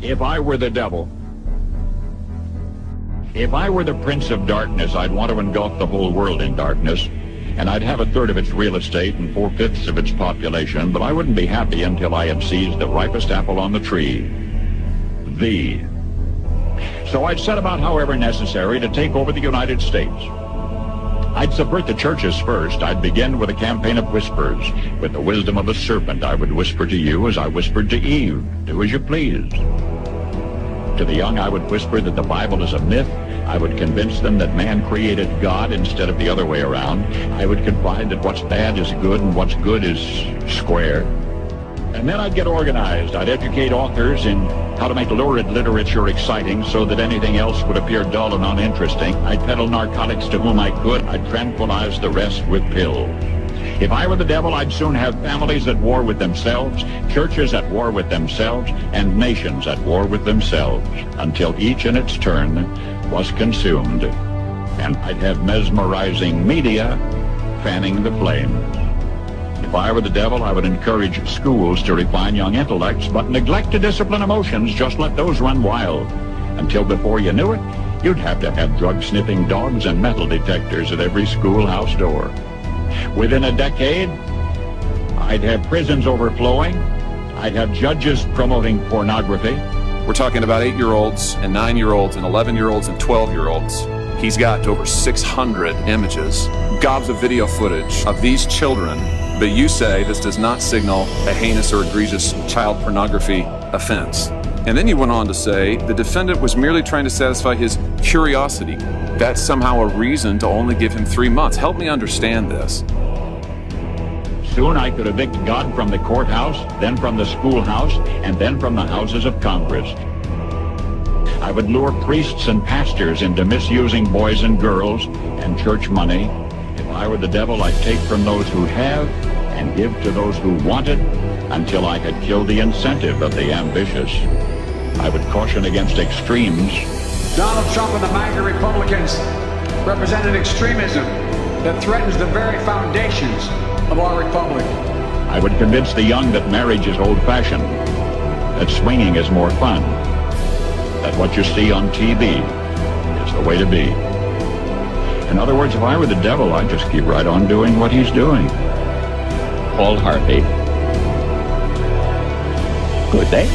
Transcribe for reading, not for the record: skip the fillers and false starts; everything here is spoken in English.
If I were the devil, if I were the prince of darkness, I'd want to engulf the whole world in darkness, and I'd have a third of its real estate and 4/5 of its population, but I wouldn't be happy until I had seized the ripest apple on the tree. So I'd set about, however necessary, to take over the United States. I'd subvert the churches first. I'd begin with a campaign of whispers. With the wisdom of a serpent, I would whisper to you as I whispered to Eve, do as you please. To the young, I would whisper that the Bible is a myth. I would convince them that man created God instead of the other way around. I would confide that what's bad is good and what's good is square. And then I'd get organized. I'd educate authors in how to make lurid literature exciting so that anything else would appear dull and uninteresting. I'd peddle narcotics to whom I could. I'd tranquilize the rest with pills. If I were the devil, I'd soon have families at war with themselves, churches at war with themselves, and nations at war with themselves, until each in its turn was consumed. And I'd have mesmerizing media fanning the flames. If I were the devil, I would encourage schools to refine young intellects, but neglect to discipline emotions. Just let those run wild. Until before you knew it, you'd have to have drug-sniffing dogs and metal detectors at every schoolhouse door. Within a decade, I'd have prisons overflowing. I'd have judges promoting pornography. We're talking about 8-year-olds and 9-year-olds and 11-year-olds and 12-year-olds. He's got over 600 images, gobs of video footage of these children, but you say this does not signal a heinous or egregious child pornography offense. And then you went on to say the defendant was merely trying to satisfy his curiosity. That's somehow a reason to only give him 3 months. Help me understand this. Soon I could evict God from the courthouse, then from the schoolhouse, and then from the houses of Congress. I would lure priests and pastors into misusing boys and girls and church money. If I were the devil, I'd take from those who have and give to those who want it until I had killed the incentive of the ambitious. I would caution against extremes. Donald Trump and the MAGA Republicans represent an extremism that threatens the very foundations of our republic. I would convince the young that marriage is old-fashioned, that swinging is more fun, that what you see on TV is the way to be. In other words, if I were the devil, I'd just keep right on doing what he's doing. Paul Harvey. Good day.